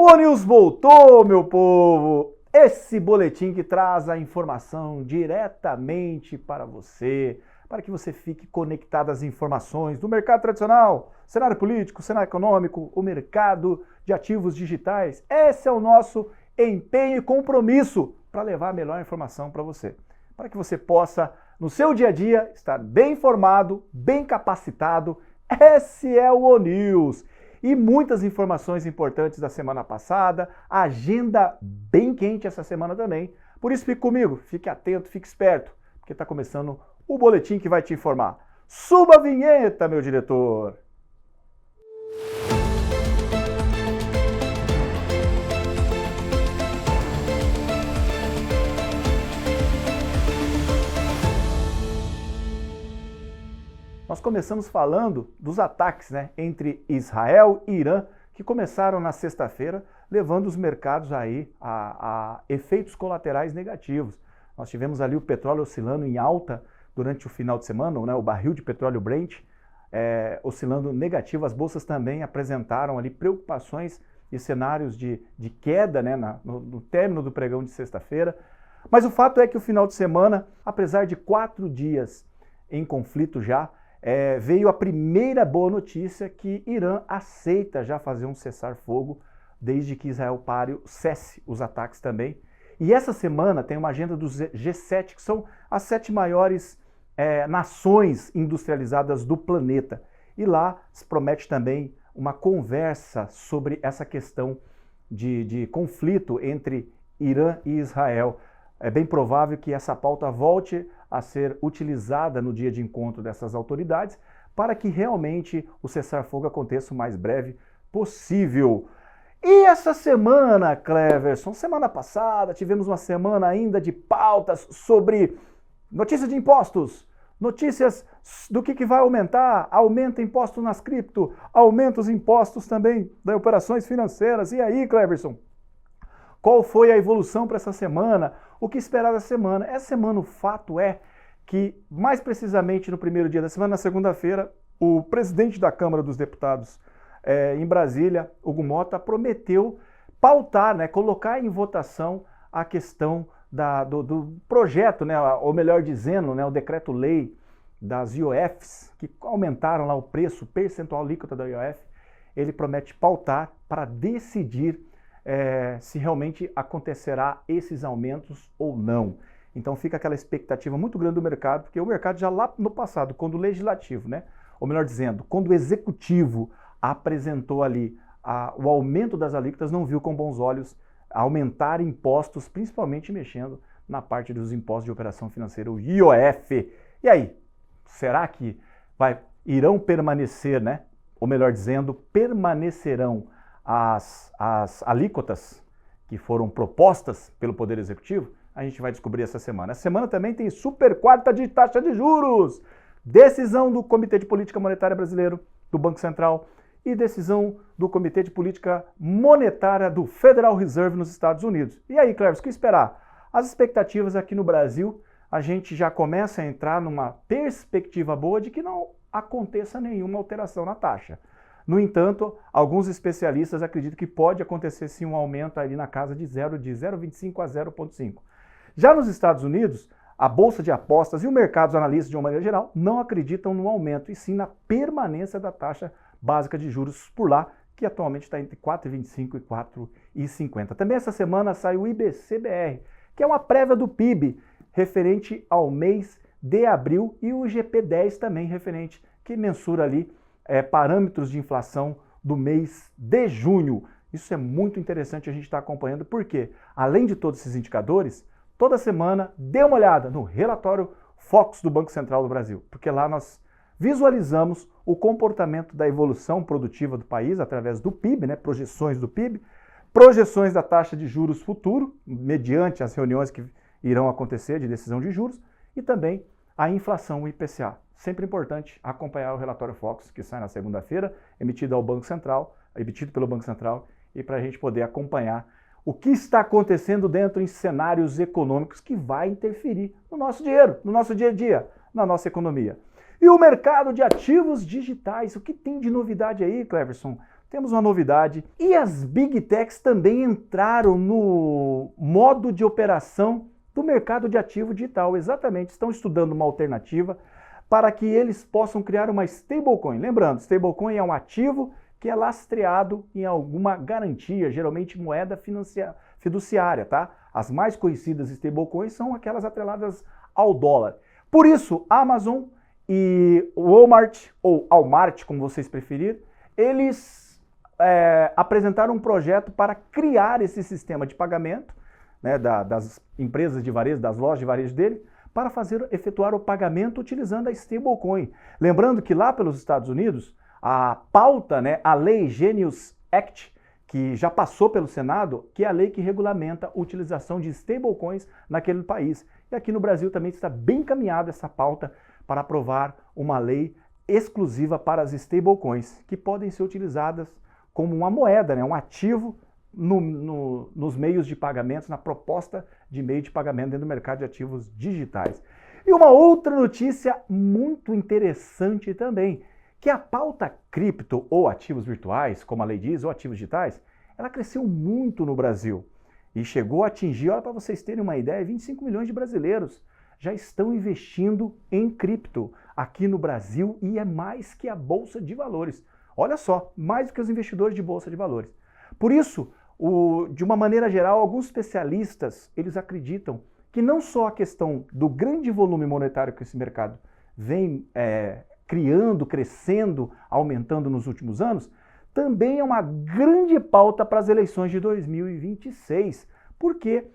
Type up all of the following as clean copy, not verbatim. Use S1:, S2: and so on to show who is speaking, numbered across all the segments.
S1: O News voltou, meu povo! Esse boletim que traz a informação diretamente para você, para que você fique conectado às informações do mercado tradicional, cenário político, cenário econômico, o mercado de ativos digitais. Esse é o nosso empenho e compromisso para levar a melhor informação para você, para que você possa, no seu dia a dia, estar bem informado, bem capacitado. Esse é o ONews. E muitas informações importantes da semana passada, agenda bem quente essa semana também. Por isso fique comigo, fique atento, fique esperto, porque está começando o boletim que vai te informar. Suba a vinheta, meu diretor! Nós começamos falando dos ataques entre Israel e Irã, que começaram na sexta-feira, levando os mercados aí a efeitos colaterais negativos. Nós tivemos ali o petróleo oscilando em alta durante o final de semana, o barril de petróleo Brent oscilando negativo. As bolsas também apresentaram ali preocupações e cenários de queda no término do pregão de sexta-feira. Mas o fato é que o final de semana, apesar de 4 dias em conflito já, veio a primeira boa notícia que Irã aceita já fazer um cessar-fogo desde que Israel cesse os ataques também. E essa semana tem uma agenda dos G7, que são as 7 maiores nações industrializadas do planeta. E lá se promete também uma conversa sobre essa questão de conflito entre Irã e Israel. É bem provável que essa pauta volte a ser utilizada no dia de encontro dessas autoridades para que realmente o cessar-fogo aconteça o mais breve possível. E essa semana, Cleverson, semana passada tivemos uma semana ainda de pautas sobre notícias de impostos, notícias do que vai aumentar, aumenta imposto nas cripto, aumenta os impostos também das operações financeiras. E aí, Cleverson? Qual foi a evolução para essa semana? O que esperar da semana? Essa semana o fato é que, mais precisamente no primeiro dia da semana, na segunda-feira, o presidente da Câmara dos Deputados em Brasília, Hugo Mota, prometeu pautar, colocar em votação a questão do projeto, ou melhor dizendo, o decreto-lei das IOFs, que aumentaram lá o preço percentual líquido da IOF. Ele promete pautar para decidir se realmente acontecerá esses aumentos ou não. Então fica aquela expectativa muito grande do mercado, porque o mercado já lá no passado, quando o legislativo, ou melhor dizendo, quando o executivo apresentou ali o aumento das alíquotas, não viu com bons olhos aumentar impostos, principalmente mexendo na parte dos impostos de operação financeira, o IOF. E aí, será que irão permanecer, ou melhor dizendo, permanecerão as alíquotas que foram propostas pelo Poder Executivo? A gente vai descobrir essa semana. Essa semana também tem super quarta de taxa de juros, decisão do Comitê de Política Monetária Brasileiro, do Banco Central, e decisão do Comitê de Política Monetária do Federal Reserve nos Estados Unidos. E aí, Cleves, o que esperar? As expectativas aqui no Brasil, a gente já começa a entrar numa perspectiva boa de que não aconteça nenhuma alteração na taxa. No entanto, alguns especialistas acreditam que pode acontecer sim um aumento ali na casa de 0,25 a 0,5. Já nos Estados Unidos, a Bolsa de Apostas e o mercado dos analistas, de uma maneira geral, não acreditam no aumento, e sim na permanência da taxa básica de juros por lá, que atualmente está entre 4,25 e 4,50. Também essa semana saiu o IBC-BR, que é uma prévia do PIB, referente ao mês de abril, e o IGP-10 também referente, que mensura ali parâmetros de inflação do mês de junho. Isso é muito interessante a gente estar acompanhando, porque, além de todos esses indicadores, toda semana dê uma olhada no relatório Focus do Banco Central do Brasil, porque lá nós visualizamos o comportamento da evolução produtiva do país através do PIB, projeções do PIB, projeções da taxa de juros futuro, mediante as reuniões que irão acontecer de decisão de juros, e também a inflação, o IPCA. Sempre importante acompanhar o relatório Focus, que sai na segunda-feira, emitido pelo Banco Central, e para a gente poder acompanhar o que está acontecendo dentro em cenários econômicos que vai interferir no nosso dinheiro, no nosso dia a dia, na nossa economia. E o mercado de ativos digitais, o que tem de novidade aí, Cleverson? temos uma novidade. E as Big Techs também entraram no modo de operação do mercado de ativo digital. Exatamente, estão estudando uma alternativa para que eles possam criar uma stablecoin. Lembrando, stablecoin é um ativo que é lastreado em alguma garantia, geralmente moeda fiduciária, tá? As mais conhecidas stablecoins são aquelas atreladas ao dólar. Por isso, Amazon e Walmart, ou Walmart, como vocês preferirem, eles apresentaram um projeto para criar esse sistema de pagamento, né, das empresas de varejo, das lojas de varejo dele, para efetuar o pagamento utilizando a stablecoin. Lembrando que lá pelos Estados Unidos, a pauta, né, a lei Genius Act, que já passou pelo Senado, que é a lei que regulamenta a utilização de stablecoins naquele país. E aqui no Brasil também está bem encaminhada essa pauta para aprovar uma lei exclusiva para as stablecoins, que podem ser utilizadas como uma moeda, né, um ativo nos meios de pagamentos, na proposta de meio de pagamento dentro do mercado de ativos digitais. E uma outra notícia muito interessante também, que a pauta cripto ou ativos virtuais, como a lei diz, ou ativos digitais, ela cresceu muito no Brasil e chegou a atingir, olha para vocês terem uma ideia, 25 milhões de brasileiros já estão investindo em cripto aqui no Brasil e é mais que a Bolsa de Valores. Olha só, mais do que os investidores de Bolsa de Valores. Por isso, de uma maneira geral, alguns especialistas, eles acreditam que não só a questão do grande volume monetário que esse mercado vem criando, crescendo, aumentando nos últimos anos, também é uma grande pauta para as eleições de 2026, porque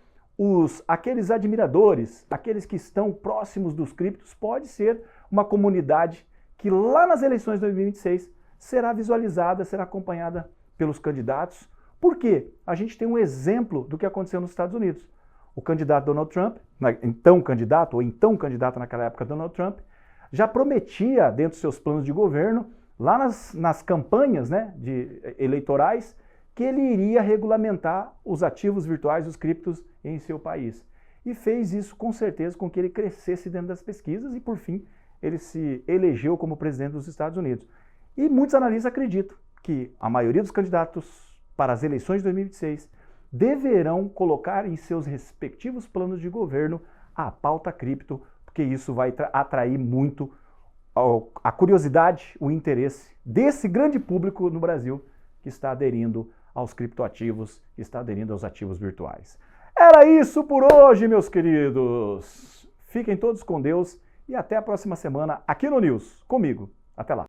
S1: aqueles admiradores, aqueles que estão próximos dos criptos, pode ser uma comunidade que lá nas eleições de 2026 será visualizada, será acompanhada pelos candidatos. Por quê? A gente tem um exemplo do que aconteceu nos Estados Unidos. O candidato Donald Trump, então candidato naquela época Donald Trump, já prometia dentro dos seus planos de governo, lá nas campanhas, né, eleitorais, que ele iria regulamentar os ativos virtuais, os criptos, em seu país. E fez isso com certeza com que ele crescesse dentro das pesquisas e, por fim, ele se elegeu como presidente dos Estados Unidos. E muitos analistas acreditam que a maioria dos candidatos para as eleições de 2026 deverão colocar em seus respectivos planos de governo a pauta cripto, porque isso vai atrair muito a curiosidade, o interesse desse grande público no Brasil que está aderindo aos criptoativos, que está aderindo aos ativos virtuais. Era isso por hoje, meus queridos. Fiquem todos com Deus e até a próxima semana aqui no News, comigo. Até lá.